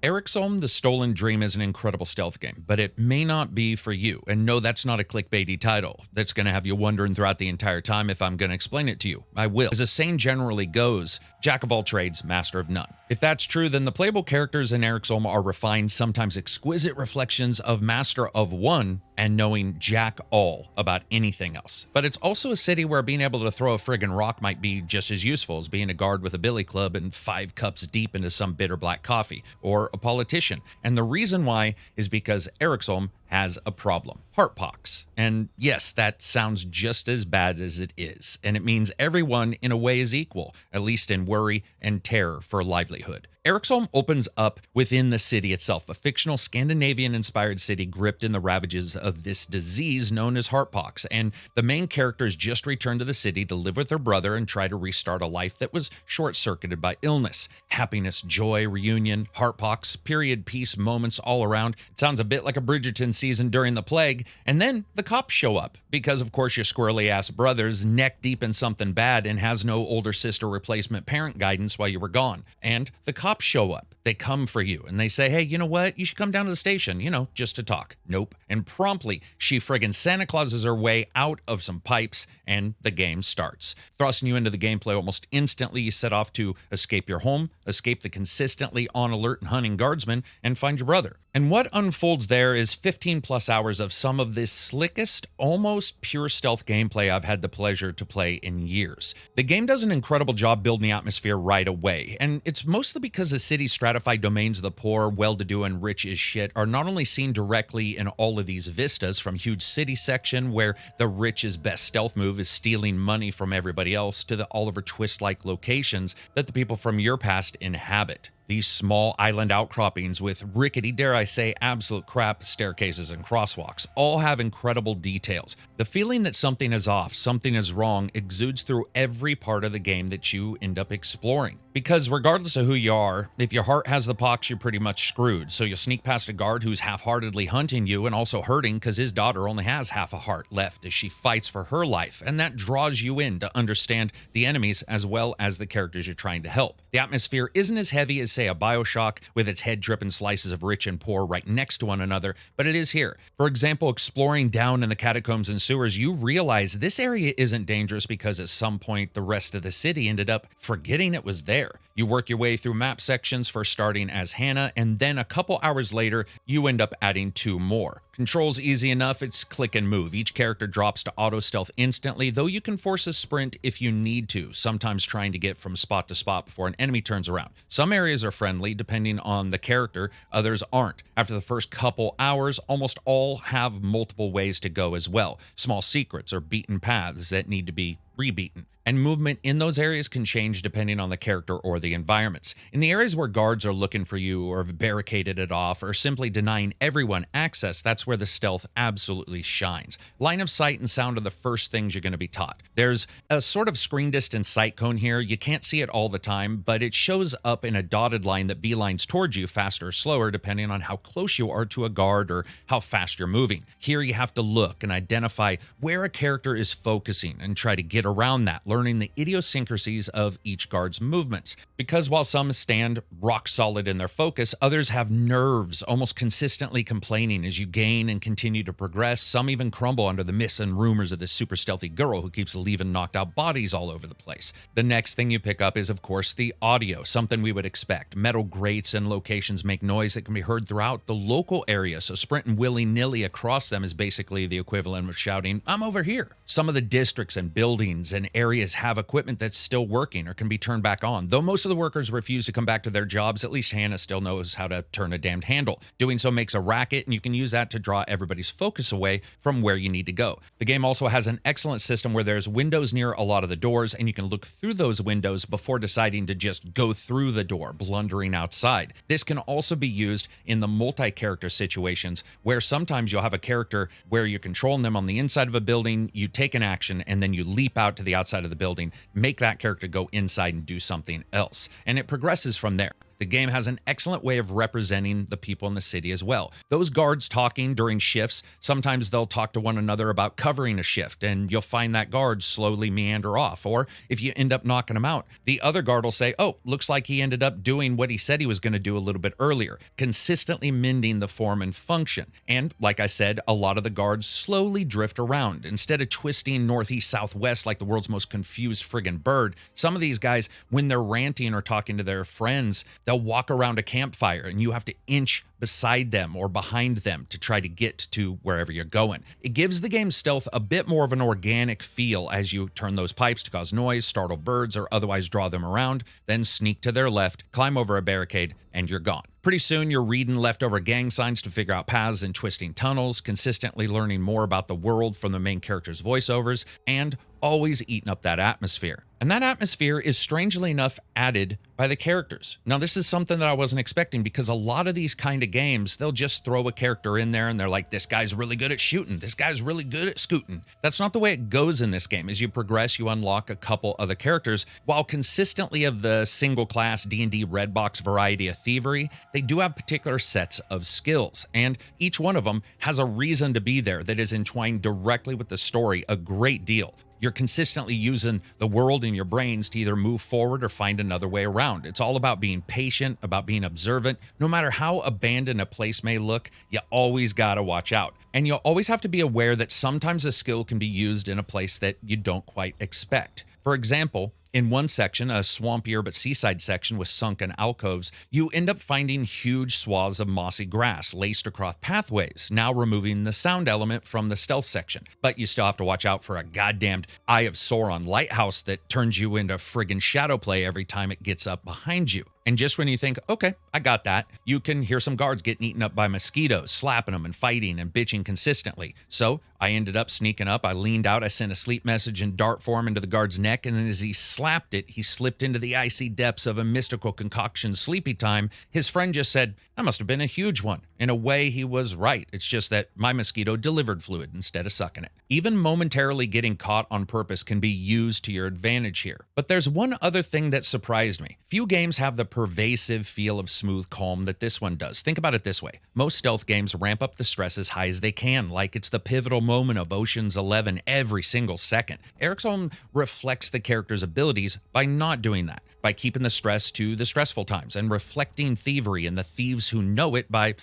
Eriksholm, The Stolen Dream is an incredible stealth game, but it may not be for you. And no, that's not a clickbaity title that's going to have you wondering throughout the entire time if I'm going to explain it to you. I will. As a saying generally goes, jack of all trades, master of none. If that's true, then the playable characters in Eriksholm are refined, sometimes exquisite reflections of master of one and knowing jack all about anything else. But it's also a city where being able to throw a friggin' rock might be just as useful as being a guard with a billy club and 5 cups deep into some bitter black coffee, or a politician. And the reason why is because Eriksholm has a problem. Heartpox. And yes, that sounds just as bad as it is. And it means everyone in a way is equal, at least in worry and terror for livelihood. Eriksholm opens up within the city itself, a fictional Scandinavian-inspired city gripped in the ravages of this disease known as heartpox. And the main characters just returned to the city to live with their brother and try to restart a life that was short-circuited by illness. Happiness, joy, reunion, heartpox, period piece moments all around. It sounds a bit like a Bridgerton season during the plague. And then the cops show up because, of course, your squirrely-ass brother's neck deep in something bad and has no older sister replacement parent guidance while you were gone. And the cops show up. They come for you and they say, hey, you know what? You should come down to the station, just to talk. Nope. And promptly, she friggin' Santa Clauses her way out of some pipes and the game starts. Thrusting you into the gameplay almost instantly, you set off to escape your home, escape the consistently on alert and hunting guardsmen, and find your brother. And what unfolds there is 15 plus hours of some of this slickest, almost pure stealth gameplay I've had the pleasure to play in years. The game does an incredible job building the atmosphere right away, and it's mostly because the city's stratified domains of the poor, well-to-do, and rich as shit are not only seen directly in all of these vistas, from huge city section where the rich's best stealth move is stealing money from everybody else, to the Oliver Twist-like locations that the people from your past inhabit. These small island outcroppings with rickety, dare I say, absolute crap staircases and crosswalks all have incredible details. The feeling that something is off, something is wrong, exudes through every part of the game that you end up exploring. Because regardless of who you are, if your heart has the pox, you're pretty much screwed. So you'll sneak past a guard who's half-heartedly hunting you and also hurting because his daughter only has half a heart left as she fights for her life. And that draws you in to understand the enemies as well as the characters you're trying to help. The atmosphere isn't as heavy as, say, a BioShock with its head-dripping slices of rich and poor right next to one another, but it is here. For example, exploring down in the catacombs and sewers, you realize this area isn't dangerous because at some point the rest of the city ended up forgetting it was there. You work your way through map sections, first starting as Hannah, and then a couple hours later, you end up adding 2 more. Controls easy enough, it's click and move. Each character drops to auto stealth instantly, though you can force a sprint if you need to, sometimes trying to get from spot to spot before an enemy turns around. Some areas are friendly, depending on the character, others aren't. After the first couple hours, almost all have multiple ways to go as well. Small secrets or beaten paths that need to be rebeaten. And movement in those areas can change depending on the character or the environments. In the areas where guards are looking for you or have barricaded it off or simply denying everyone access, that's where the stealth absolutely shines. Line of sight and sound are the first things you're going to be taught. There's a sort of screen distance sight cone here. You can't see it all the time, but it shows up in a dotted line that beelines towards you faster or slower depending on how close you are to a guard or how fast you're moving. Here you have to look and identify where a character is focusing and try to get around that, learning the idiosyncrasies of each guard's movements. Because while some stand rock solid in their focus, others have nerves, almost consistently complaining as you gain and continue to progress. Some even crumble under the myths and rumors of this super stealthy girl who keeps leaving knocked out bodies all over the place. The next thing you pick up is, of course, the audio, something we would expect. Metal grates and locations make noise that can be heard throughout the local area, so sprinting willy-nilly across them is basically the equivalent of shouting, "I'm over here." Some of the districts and buildings and areas have equipment that's still working or can be turned back on. Though most of the workers refuse to come back to their jobs, at least Hannah still knows how to turn a damned handle. Doing so makes a racket, and you can use that to draw everybody's focus away from where you need to go. The game also has an excellent system where there's windows near a lot of the doors, and you can look through those windows before deciding to just go through the door, blundering outside. This can also be used in the multi-character situations where sometimes you'll have a character where you're controlling them on the inside of a building, you take an action, and then you leap out to the outside of the building, make that character go inside and do something else. And it progresses from there. The game has an excellent way of representing the people in the city as well. Those guards talking during shifts, sometimes they'll talk to one another about covering a shift, and you'll find that guard slowly meander off. Or if you end up knocking him out, the other guard will say, oh, looks like he ended up doing what he said he was going to do a little bit earlier, consistently mending the form and function. And like I said, a lot of the guards slowly drift around. Instead of twisting northeast, southwest like the world's most confused friggin' bird, some of these guys, when they're ranting or talking to their friends, they'll walk around a campfire and you have to inch beside them or behind them to try to get to wherever you're going. It gives the game's stealth a bit more of an organic feel as you turn those pipes to cause noise, startle birds, or otherwise draw them around, then sneak to their left, climb over a barricade, and you're gone. Pretty soon, you're reading leftover gang signs to figure out paths and twisting tunnels, consistently learning more about the world from the main character's voiceovers, and always eating up that atmosphere. And that atmosphere is strangely enough added by the characters. Now, this is something that I wasn't expecting because a lot of these kind of games, they'll just throw a character in there and they're like, this guy's really good at shooting. This guy's really good at scooting. That's not the way it goes in this game. As you progress, you unlock a couple other characters. While consistently of the single class D&D red box variety of thievery, they do have particular sets of skills. And each one of them has a reason to be there that is entwined directly with the story a great deal. You're consistently using the world in your brains to either move forward or find another way around. It's all about being patient, about being observant. No matter how abandoned a place may look, you always gotta watch out. And you'll always have to be aware that sometimes a skill can be used in a place that you don't quite expect. For example, in one section, a swampier but seaside section with sunken alcoves, you end up finding huge swaths of mossy grass laced across pathways, now removing the sound element from the stealth section. But you still have to watch out for a goddamned Eye of Sauron lighthouse that turns you into friggin' shadow play every time it gets up behind you. And just when you think, okay, I got that, you can hear some guards getting eaten up by mosquitoes, slapping them and fighting and bitching consistently. So I ended up sneaking up. I leaned out. I sent a sleep message in dart form into the guard's neck. And as he slapped it, he slipped into the icy depths of a mystical concoction sleepy time. His friend just said, that must have been a huge one. In a way, he was right. It's just that my mosquito delivered fluid instead of sucking it. Even momentarily getting caught on purpose can be used to your advantage here. But there's one other thing that surprised me. Few games have the pervasive feel of smooth calm that this one does. Think about it this way. Most stealth games ramp up the stress as high as they can, like it's the pivotal moment of Ocean's 11 every single second. Eriksholm reflects the character's abilities by not doing that, by keeping the stress to the stressful times and reflecting thievery and the thieves who know it by,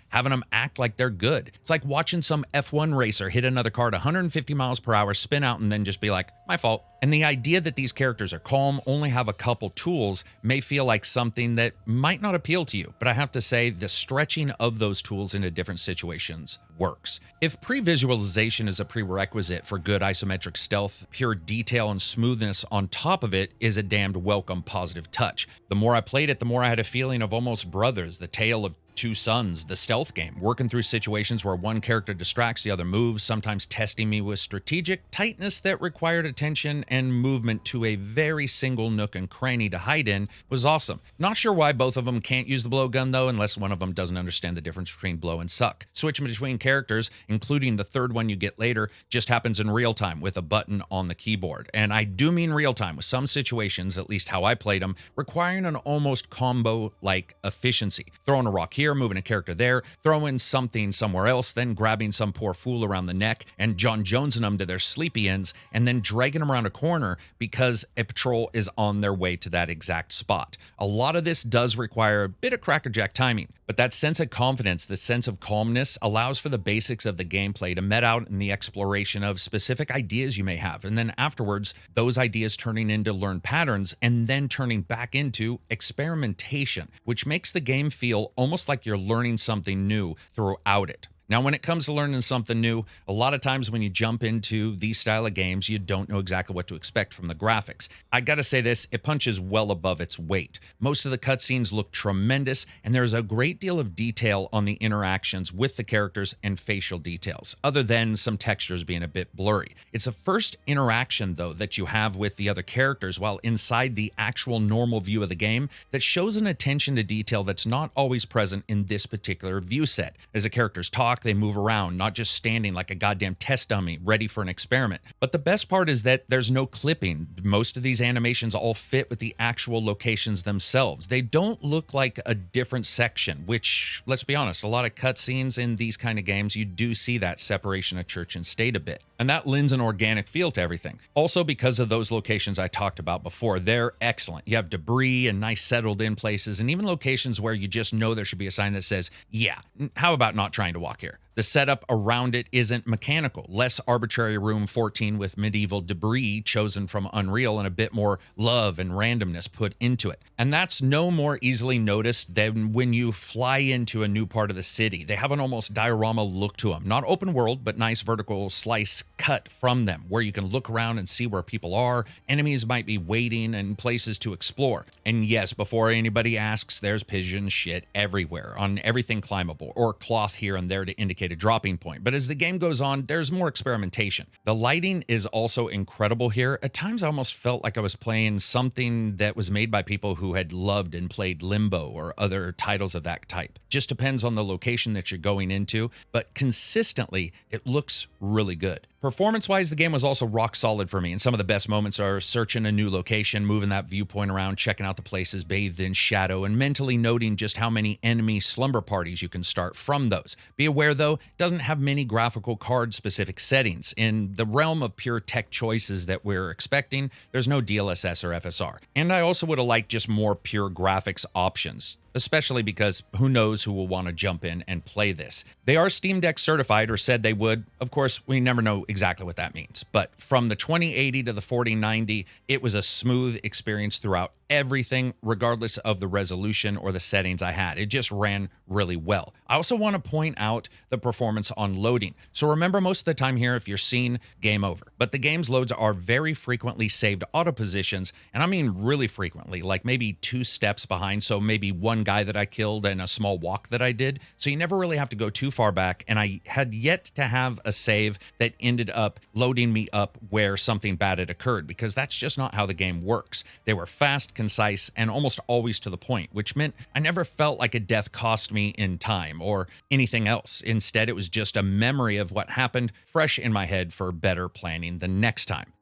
having them act like they're good. It's like watching some F1 racer hit another car at 150 miles per hour, spin out, and then just be like, my fault. And the idea that these characters are calm, only have a couple tools, may feel like something that might not appeal to you. But I have to say, the stretching of those tools into different situations works. If pre-visualization is a prerequisite for good isometric stealth, pure detail and smoothness on top of it is a damned welcome positive touch. The more I played it, the more I had a feeling of almost Brothers, the tale of two sons, the stealth game, working through situations where one character distracts, the other moves, sometimes testing me with strategic tightness that required attention and movement to a very single nook and cranny to hide in was awesome. Not sure why both of them can't use the blowgun though, unless one of them doesn't understand the difference between blow and suck. Switching between characters, including the third one you get later, just happens in real time with a button on the keyboard. And I do mean real time, with some situations, at least how I played them, requiring an almost combo-like efficiency. Throwing a rock here, moving a character there, throwing something somewhere else, then grabbing some poor fool around the neck and John Jonesing them to their sleepy ends, and then dragging them around a corner because a patrol is on their way to that exact spot. A lot of this does require a bit of crackerjack timing, but that sense of confidence, the sense of calmness, allows for the basics of the gameplay to met out in the exploration of specific ideas you may have, and then afterwards, those ideas turning into learned patterns and then turning back into experimentation, which makes the game feel almost like you're learning something new throughout it. Now, when it comes to learning something new, a lot of times when you jump into these style of games, you don't know exactly what to expect from the graphics. I gotta say this, it punches well above its weight. Most of the cutscenes look tremendous, and there's a great deal of detail on the interactions with the characters and facial details, other than some textures being a bit blurry. It's the first interaction, though, that you have with the other characters while inside the actual normal view of the game that shows an attention to detail that's not always present in this particular view set. As the characters talk, walk, they move around, not just standing like a goddamn test dummy ready for an experiment. But the best part is that there's no clipping. Most of these animations all fit with the actual locations themselves. They don't look like a different section, which, let's be honest, a lot of cutscenes in these kind of games, you do see that separation of church and state a bit. And that lends an organic feel to everything. Also, because of those locations I talked about before, they're excellent. You have debris and nice settled in places, and even locations where you just know there should be a sign that says, yeah, how about not trying to walk here? The setup around it isn't mechanical. Less arbitrary room 14 with medieval debris chosen from Unreal and a bit more love and randomness put into it. And that's no more easily noticed than when you fly into a new part of the city. They have an almost diorama look to them. Not open world, but nice vertical slice cut from them where you can look around and see where people are. Enemies might be waiting and places to explore. And yes, before anybody asks, there's pigeon shit everywhere on everything climbable or cloth here and there to indicate a dropping point. But as the game goes on, there's more experimentation. The lighting is also incredible here. At times I almost felt like I was playing something that was made by people who had loved and played Limbo or other titles of that type. Just depends on the location that you're going into, but consistently it looks really good. Performance-wise, the game was also rock solid for me, and some of the best moments are searching a new location, moving that viewpoint around, checking out the places bathed in shadow, and mentally noting just how many enemy slumber parties you can start from those. Be aware, though, it doesn't have many graphical card-specific settings. In the realm of pure tech choices that we're expecting, there's no DLSS or FSR. And I also would have liked just more pure graphics options, especially because who knows who will want to jump in and play this. They are Steam Deck certified, or said they would. Of course, we never know exactly what that means. But from the 2080 to the 4090, it was a smooth experience throughout everything, regardless of the resolution or the settings I had. It just ran really well. I also want to point out the performance on loading. So remember, most of the time here, if you're seen, game over. But the game's loads are very frequently saved auto positions, and I mean really frequently, like maybe 2 steps behind, so maybe one guy that I killed and a small walk that I did. So you never really have to go too far back, and I had yet to have a save that ended up loading me up where something bad had occurred, because that's just not how the game works. They were fast, concise, and almost always to the point, which meant I never felt like a death cost me in time or anything else. Instead, it was just a memory of what happened, fresh in my head for better planning the next time.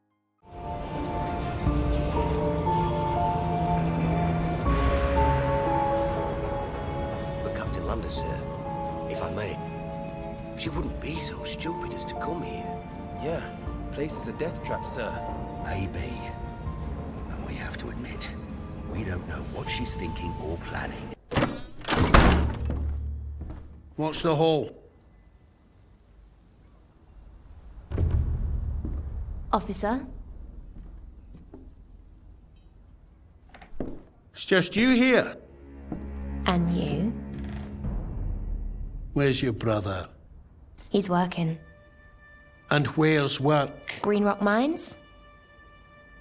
Sir, if I may, she wouldn't be so stupid as to come here. Yeah, place is a death trap, sir. Maybe. And we have to admit, we don't know what she's thinking or planning. What's the haul? Officer? It's just you here. And you? Where's your brother? He's working. And where's work? Green Rock Mines?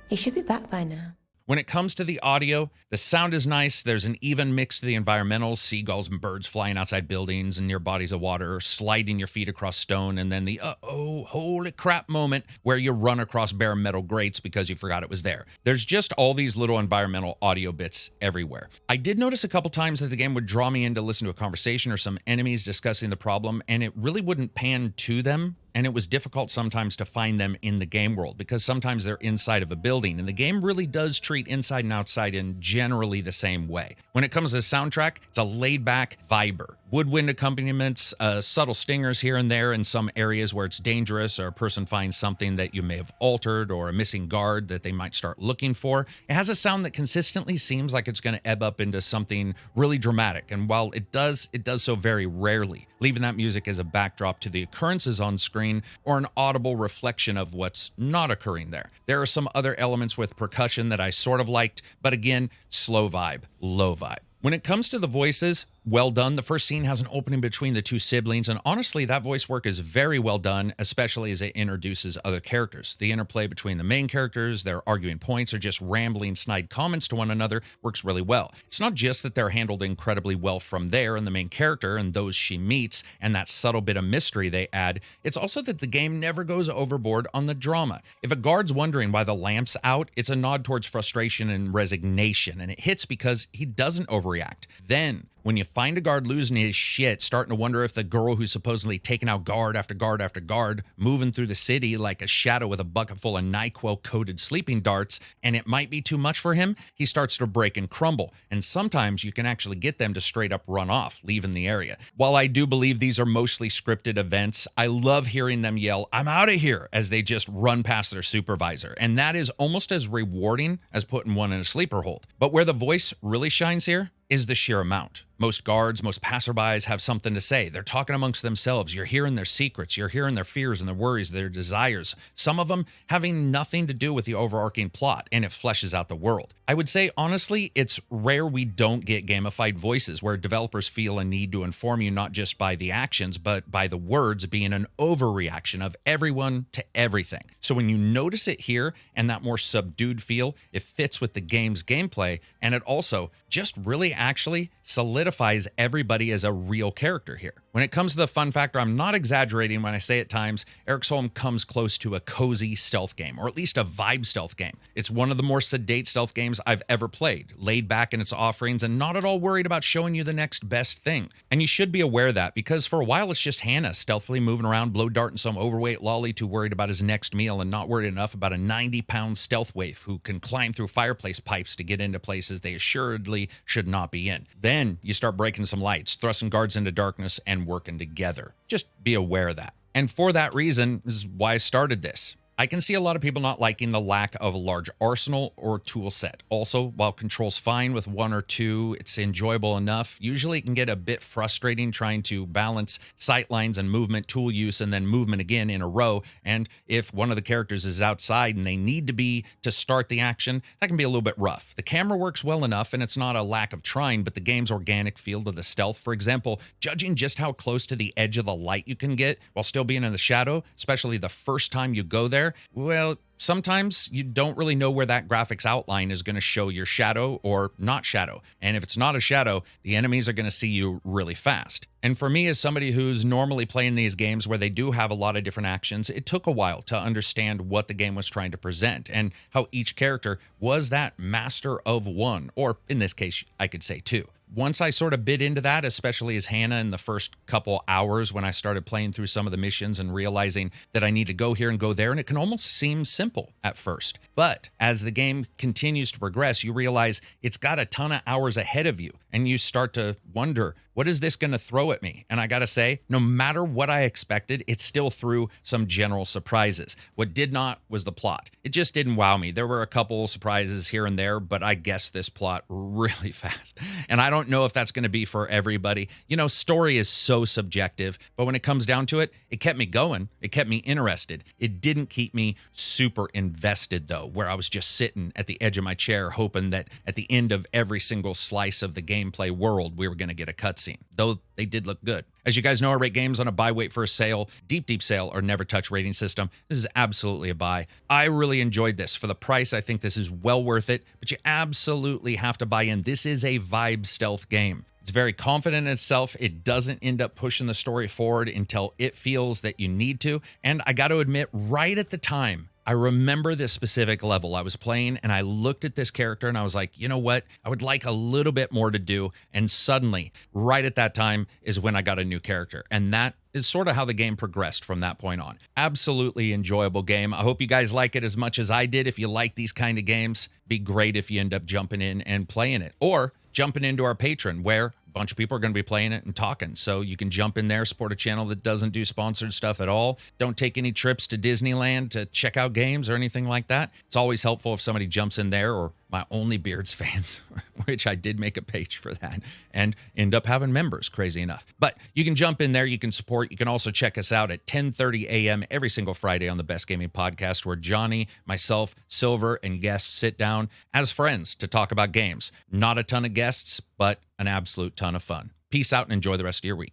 He should be back by now. When it comes to the audio, the sound is nice. There's an even mix to the environmentals, seagulls and birds flying outside buildings and near bodies of water, sliding your feet across stone, and then the uh-oh, holy crap moment where you run across bare metal grates because you forgot it was there. There's just all these little environmental audio bits everywhere. I did notice a couple times that the game would draw me in to listen to a conversation or some enemies discussing the problem, and it really wouldn't pan to them. And it was difficult sometimes to find them in the game world because sometimes they're inside of a building, and the game really does treat inside and outside in generally the same way. When it comes to the soundtrack, it's a laid-back viber. Woodwind accompaniments, subtle stingers here and there in some areas where it's dangerous or a person finds something that you may have altered or a missing guard that they might start looking for. It has a sound that consistently seems like it's going to ebb up into something really dramatic, and while it does so very rarely, leaving that music as a backdrop to the occurrences on screen or an audible reflection of what's not occurring there. There are some other elements with percussion that I sort of liked, but again, slow vibe, low vibe. When it comes to the voices, well done. The first scene has an opening between the two siblings, and honestly, that voice work is very well done, especially as it introduces other characters. The interplay between the main characters, their arguing points, or just rambling, snide comments to one another works really well. It's not just that they're handled incredibly well from there and the main character and those she meets, and that subtle bit of mystery they add. It's also that the game never goes overboard on the drama. If a guard's wondering why the lamp's out, it's a nod towards frustration and resignation, and it hits because he doesn't overreact. Then, When you find a guard losing his shit, starting to wonder if the girl who's supposedly taking out guard after guard after guard, moving through the city like a shadow with a bucket full of NyQuil-coated sleeping darts, and it might be too much for him, he starts to break and crumble. And sometimes you can actually get them to straight up run off, leaving the area. While I do believe these are mostly scripted events, I love hearing them yell, "I'm out of here," as they just run past their supervisor. And that is almost as rewarding as putting one in a sleeper hold. But where the voice really shines here is the sheer amount. Most guards, most passerbys have something to say. They're talking amongst themselves. You're hearing their secrets. You're hearing their fears and their worries, their desires. Some of them having nothing to do with the overarching plot, and it fleshes out the world. I would say, honestly, it's rare we don't get gamified voices where developers feel a need to inform you not just by the actions, but by the words being an overreaction of everyone to everything. So when you notice it here and that more subdued feel, it fits with the game's gameplay, and it also just really actually solidifies everybody as a real character here. When it comes to the fun factor, I'm not exaggerating when I say at times Eriksholm comes close to a cozy stealth game, or at least a vibe stealth game. It's one of the more sedate stealth games I've ever played, laid back in its offerings and not at all worried about showing you the next best thing. And you should be aware of that, because for a while it's just Hannah stealthily moving around, blow darting some overweight lolly too worried about his next meal and not worried enough about a 90-pound stealth waif who can climb through fireplace pipes to get into places they assuredly should not be in. Then you start breaking some lights, thrusting guards into darkness, and working together. Just be aware of that. And for that reason, this is why I started this. I can see a lot of people not liking the lack of a large arsenal or tool set. Also, while control's fine with one or two, it's enjoyable enough. Usually it can get a bit frustrating trying to balance sight lines and movement, tool use, and then movement again in a row. And if one of the characters is outside and they need to be to start the action, that can be a little bit rough. The camera works well enough, and it's not a lack of trying, but the game's organic feel to the stealth. For example, judging just how close to the edge of the light you can get while still being in the shadow, especially the first time you go there, well, sometimes you don't really know where that graphics outline is going to show your shadow or not shadow. And if it's not a shadow, the enemies are going to see you really fast. And for me, as somebody who's normally playing these games where they do have a lot of different actions, it took a while to understand what the game was trying to present and how each character was that master of one, or in this case, I could say two. Once I sort of bit into that, especially as Hannah in the first couple hours when I started playing through some of the missions and realizing that I need to go here and go there, and it can almost seem simple at first. But as the game continues to progress, you realize it's got a ton of hours ahead of you, and you start to wonder, what is this going to throw at me? And I got to say, no matter what I expected, it still threw some general surprises. What did not was the plot. It just didn't wow me. There were a couple surprises here and there, but I guessed this plot really fast. And I don't know if that's going to be for everybody. You know, story is so subjective, but when it comes down to it, it kept me going. It kept me interested. It didn't keep me super invested, though, where I was just sitting at the edge of my chair hoping that at the end of every single slice of the gameplay world, we were going to get a cutscene, though they did look good. As you guys know, I rate games on a buy, wait for a sale, deep sale, or never touch rating system. This is absolutely a buy. I really enjoyed this. For the price, I think this is well worth it, but you absolutely have to buy in. This is a vibe stealth game. It's very confident in itself. It doesn't end up pushing the story forward until it feels that you need to. And I got to admit, right at the time, I remember this specific level I was playing, and I looked at this character and I was like, you know what? I would like a little bit more to do. And suddenly, right at that time is when I got a new character. And that is sort of how the game progressed from that point on. Absolutely enjoyable game. I hope you guys like it as much as I did. If you like these kind of games, be great if you end up jumping in and playing it, or jumping into our Patreon, where a bunch of people are going to be playing it and talking. So you can jump in there, support a channel that doesn't do sponsored stuff at all. Don't take any trips to Disneyland to check out games or anything like that. It's always helpful if somebody jumps in there, or my Only Beards fans, which I did make a page for that and end up having members, crazy enough. But you can jump in there, you can support. You can also check us out at 10:30 a.m. every single Friday on the Best Gaming Podcast, where Johnny, myself, Silver, and guests sit down as friends to talk about games. Not a ton of guests, but an absolute ton of fun. Peace out and enjoy the rest of your week.